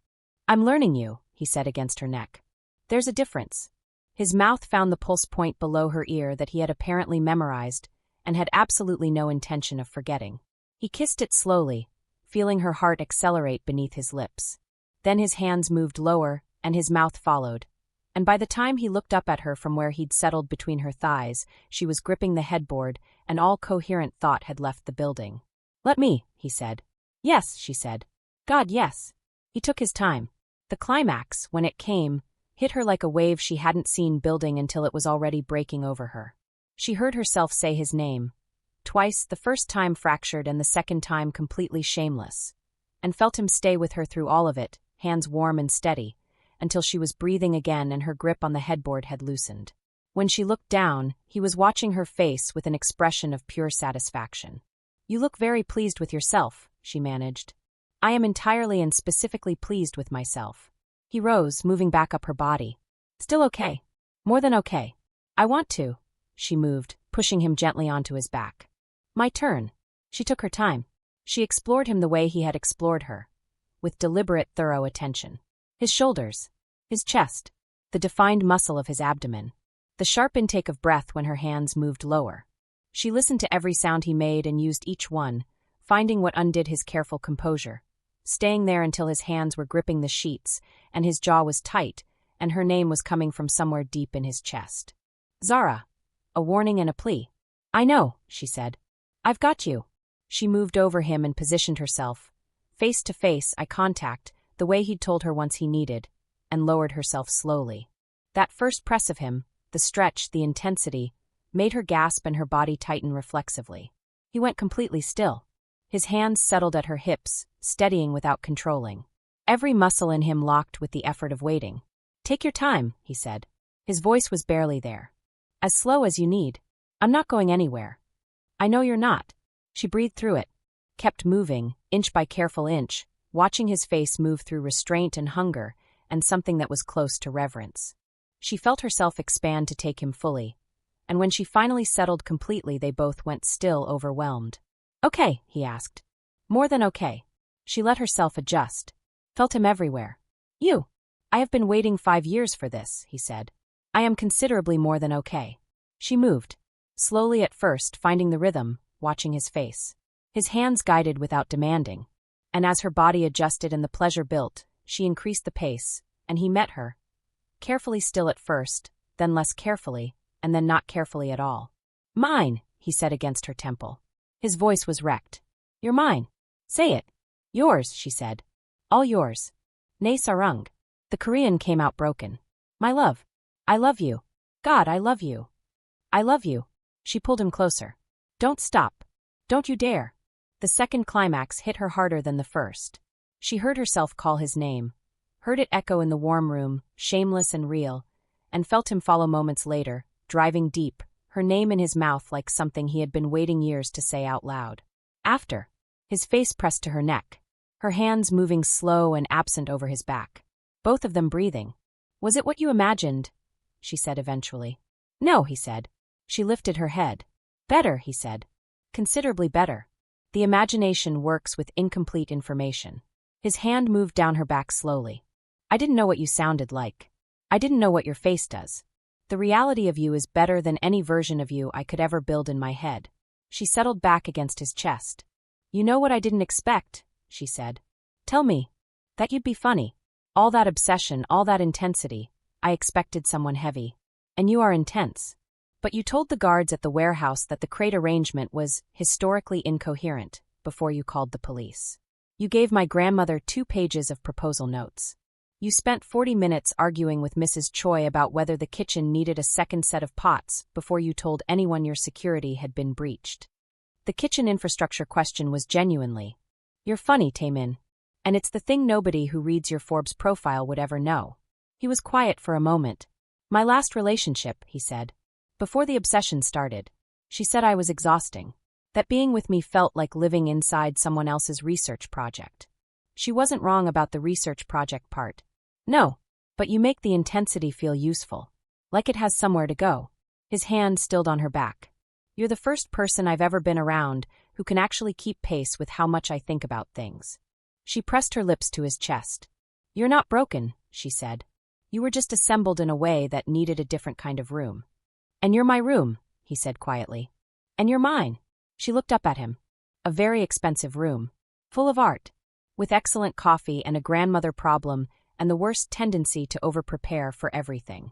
Speaker 1: I'm learning you, he said against her neck. There's a difference. His mouth found the pulse point below her ear that he had apparently memorized and had absolutely no intention of forgetting. He kissed it slowly, feeling her heart accelerate beneath his lips. Then his hands moved lower, and his mouth followed. And by the time he looked up at her from where he'd settled between her thighs, she was gripping the headboard, and all coherent thought had left the building. Let me, he said. Yes, she said. God, yes. He took his time. The climax, when it came, hit her like a wave she hadn't seen building until it was already breaking over her. She heard herself say his name, twice, the first time fractured and the second time completely shameless, and felt him stay with her through all of it, hands warm and steady, until she was breathing again and her grip on the headboard had loosened. When she looked down, he was watching her face with an expression of pure satisfaction. You look very pleased with yourself, she managed. I am entirely and specifically pleased with myself. He rose, moving back up her body. Still okay. More than okay. I want to. She moved, pushing him gently onto his back. My turn. She took her time. She explored him the way he had explored her, with deliberate, thorough attention. His shoulders, his chest, the defined muscle of his abdomen, the sharp intake of breath when her hands moved lower. She listened to every sound he made and used each one, finding what undid his careful composure, staying there until his hands were gripping the sheets and his jaw was tight and her name was coming from somewhere deep in his chest. Zara. A warning and a plea. I know, she said. I've got you. She moved over him and positioned herself, face to face, eye contact, the way he'd told her once he needed, and lowered herself slowly. That first press of him, the stretch, the intensity, made her gasp and her body tighten reflexively. He went completely still. His hands settled at her hips, steadying without controlling. Every muscle in him locked with the effort of waiting. Take your time, he said. His voice was barely there. As slow as you need. I'm not going anywhere. I know you're not. She breathed through it, kept moving, inch by careful inch, watching his face move through restraint and hunger and something that was close to reverence. She felt herself expand to take him fully, and when she finally settled completely, they both went still, overwhelmed. Okay, he asked. More than okay. She let herself adjust. Felt him everywhere. You. I have been waiting 5 years for this, he said. I am considerably more than okay. She moved. Slowly at first, finding the rhythm, watching his face. His hands guided without demanding. And as her body adjusted and the pleasure built, she increased the pace, and he met her. Carefully still at first, then less carefully, and then not carefully at all. Mine, he said against her temple. His voice was wrecked. You're mine. Say it. Yours, she said. All yours. Ne sarung. The Korean came out broken. My love. I love you. God, I love you. I love you. She pulled him closer. Don't stop. Don't you dare. The second climax hit her harder than the first. She heard herself call his name, heard it echo in the warm room, shameless and real, and felt him follow moments later, driving deep, her name in his mouth like something he had been waiting years to say out loud. After. His face pressed to her neck, her hands moving slow and absent over his back. Both of them breathing. Was it what you imagined? She said eventually. No, he said. She lifted her head. Better, he said. Considerably better. The imagination works with incomplete information. His hand moved down her back slowly. I didn't know what you sounded like. I didn't know what your face does. The reality of you is better than any version of you I could ever build in my head. She settled back against his chest. You know what I didn't expect, she said. Tell me. That you'd be funny. All that obsession, all that intensity. I expected someone heavy. And you are intense. But you told the guards at the warehouse that the crate arrangement was historically incoherent before you called the police. You gave my grandmother 2 pages of proposal notes. You spent 40 minutes arguing with Mrs. Choi about whether the kitchen needed a second set of pots before you told anyone your security had been breached. The kitchen infrastructure question was genuinely, You're funny, Tae-min. And it's the thing nobody who reads your Forbes profile would ever know. He was quiet for a moment. My last relationship, he said. Before the obsession started. She said I was exhausting. That being with me felt like living inside someone else's research project. She wasn't wrong about the research project part. No, but you make the intensity feel useful. Like it has somewhere to go. His hand stilled on her back. You're the first person I've ever been around who can actually keep pace with how much I think about things. She pressed her lips to his chest. You're not broken, she said. You were just assembled in a way that needed a different kind of room. And you're my room, he said quietly. And you're mine. She looked up at him. A very expensive room. Full of art. With excellent coffee and a grandmother problem and the worst tendency to over-prepare for everything.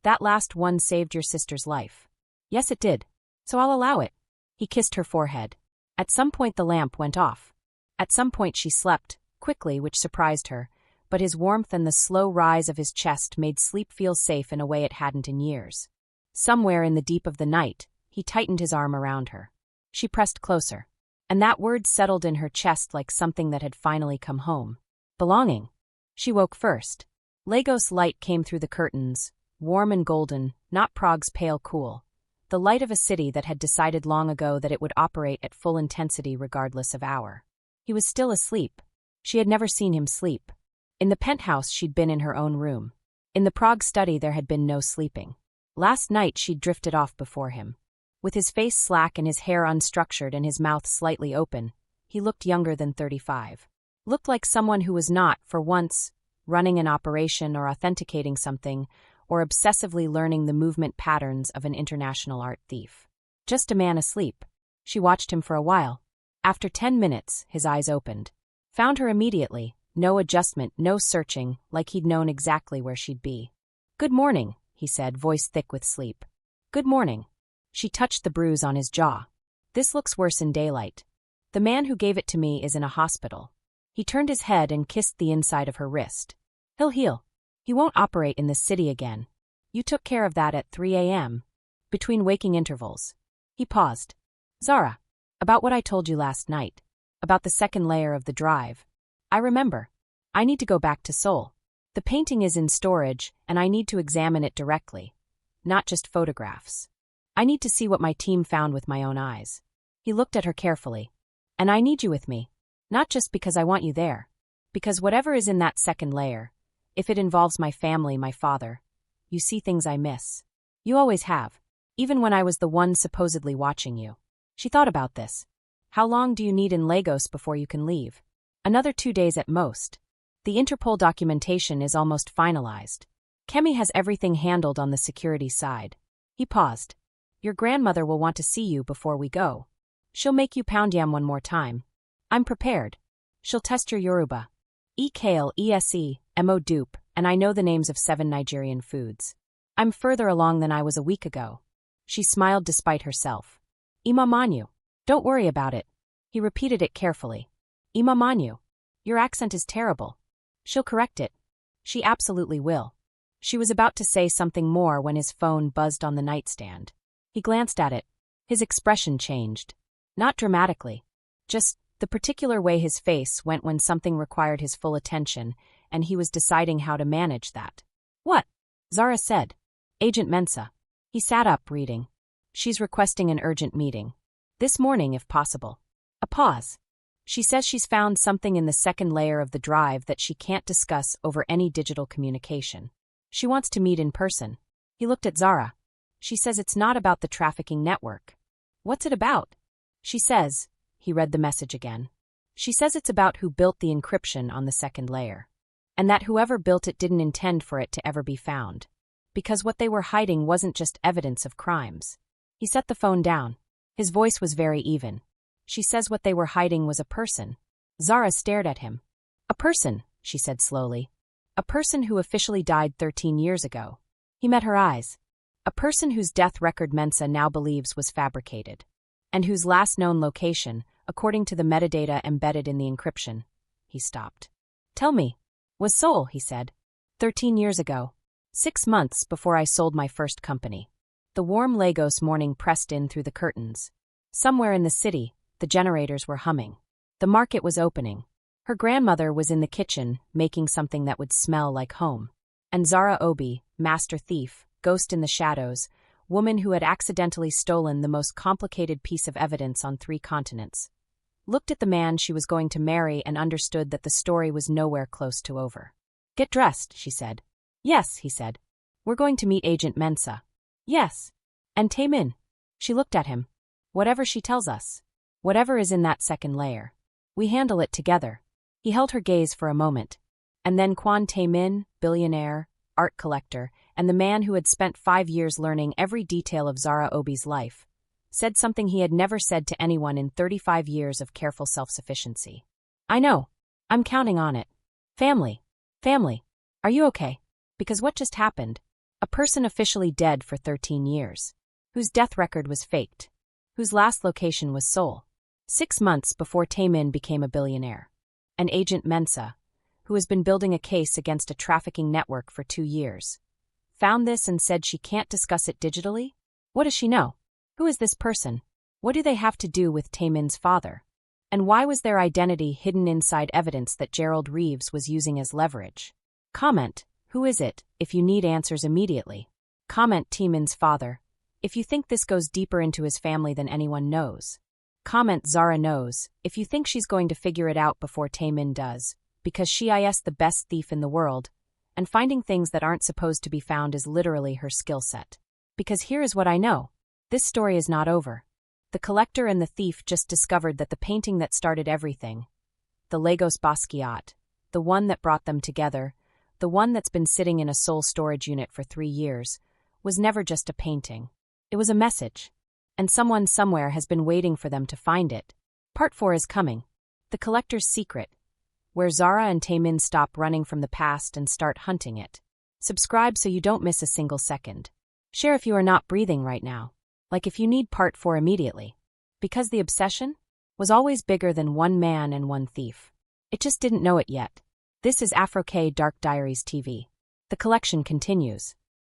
Speaker 1: That last one saved your sister's life. Yes, it did. So I'll allow it. He kissed her forehead. At some point the lamp went off. At some point she slept, quickly, which surprised her, but his warmth and the slow rise of his chest made sleep feel safe in a way it hadn't in years. Somewhere in the deep of the night, he tightened his arm around her. She pressed closer. And that word settled in her chest like something that had finally come home. Belonging. She woke first. Lagos light came through the curtains, warm and golden, not Prague's pale cool. The light of a city that had decided long ago that it would operate at full intensity regardless of hour. He was still asleep. She had never seen him sleep. In the penthouse she'd been in her own room. In the Prague study there had been no sleeping. Last night she'd drifted off before him. With his face slack and his hair unstructured and his mouth slightly open, he looked younger than 35. Looked like someone who was not, for once, running an operation or authenticating something, or obsessively learning the movement patterns of an international art thief. Just a man asleep. She watched him for a while. After 10 minutes, his eyes opened. Found her immediately, no adjustment, no searching, like he'd known exactly where she'd be. Good morning, he said, voice thick with sleep. Good morning. She touched the bruise on his jaw. This looks worse in daylight. The man who gave it to me is in a hospital. He turned his head and kissed the inside of her wrist. He'll heal. He won't operate in this city again. You took care of that at 3 a.m. Between waking intervals. He paused. Zara. About what I told you last night. About the second layer of the drive. I remember. I need to go back to Seoul. The painting is in storage, and I need to examine it directly. Not just photographs. I need to see what my team found with my own eyes. He looked at her carefully. And I need you with me. Not just because I want you there. Because whatever is in that second layer, if it involves my family, my father, you see things I miss. You always have. Even when I was the one supposedly watching you. She thought about this. How long do you need in Lagos before you can leave? Another 2 days at most. The Interpol documentation is almost finalized. Kemi has everything handled on the security side. He paused. Your grandmother will want to see you before we go. She'll make you pound yam one more time. I'm prepared. She'll test your Yoruba. E-kale, ESE, Mo dupe, and I know the names of 7 Nigerian foods. I'm further along than I was a week ago. She smiled despite herself. Imamanyu. Don't worry about it. He repeated it carefully. Imamanyu. Your accent is terrible. She'll correct it. She absolutely will. She was about to say something more when his phone buzzed on the nightstand. He glanced at it. His expression changed. Not dramatically. Just the particular way his face went when something required his full attention, and he was deciding how to manage that. What? Zara said. Agent Mensah. He sat up, reading. She's requesting an urgent meeting. This morning, if possible. A pause. She says she's found something in the second layer of the drive that she can't discuss over any digital communication. She wants to meet in person. He looked at Zara. She says it's not about the trafficking network. What's it about? She says, he read the message again. She says it's about who built the encryption on the second layer. And that whoever built it didn't intend for it to ever be found. Because what they were hiding wasn't just evidence of crimes. He set the phone down. His voice was very even. She says what they were hiding was a person. Zara stared at him. A person, she said slowly. A person who officially died 13 years ago. He met her eyes. A person whose death record Mensah now believes was fabricated. And whose last known location, according to the metadata embedded in the encryption. He stopped. Tell me. Was Seoul, he said. 13 years ago. 6 months before I sold my first company. The warm Lagos morning pressed in through the curtains. Somewhere in the city, the generators were humming. The market was opening. Her grandmother was in the kitchen, making something that would smell like home. And Zara Obi, master thief, ghost in the shadows, woman who had accidentally stolen the most complicated piece of evidence on 3 continents, looked at the man she was going to marry and understood that the story was nowhere close to over. "Get dressed," she said. "Yes," he said. "We're going to meet Agent Mensah." "Yes." "And Tae-min." She looked at him. "Whatever she tells us. Whatever is in that second layer. We handle it together." He held her gaze for a moment. And then Kwon Tae-min, billionaire, art collector, and the man who had spent 5 years learning every detail of Zara Obi's life, said something he had never said to anyone in 35 years of careful self-sufficiency. "I know. I'm counting on it. Family. Family. Are you okay? Because what just happened? A person officially dead for 13 years. Whose death record was faked. Whose last location was Seoul. 6 months before Tae-min became a billionaire. And Agent Mensah, who has been building a case against a trafficking network for 2 years, found this and said she can't discuss it digitally? What does she know? Who is this person? What do they have to do with Tae-min's father? And why was their identity hidden inside evidence that David Reeves was using as leverage? Comment, who is it, if you need answers immediately. Comment Tae-min's father, if you think this goes deeper into his family than anyone knows. Comment Zara knows, if you think she's going to figure it out before Tae-min does, because she is the best thief in the world, and finding things that aren't supposed to be found is literally her skill set. Because here is what I know. This story is not over. The collector and the thief just discovered that the painting that started everything, the Lagos Basquiat, the one that brought them together, the one that's been sitting in a Seoul storage unit for 3 years, was never just a painting. It was a message. And someone somewhere has been waiting for them to find it. Part 4 is coming. The Collector's Secret, where Zara and Tae-min stop running from the past and start hunting it. Subscribe so you don't miss a single second. Share if you are not breathing right now. Like if you need Part 4 immediately. Because the obsession was always bigger than one man and one thief. It just didn't know it yet. This is Afro-K Dark Diaries TV. The collection continues.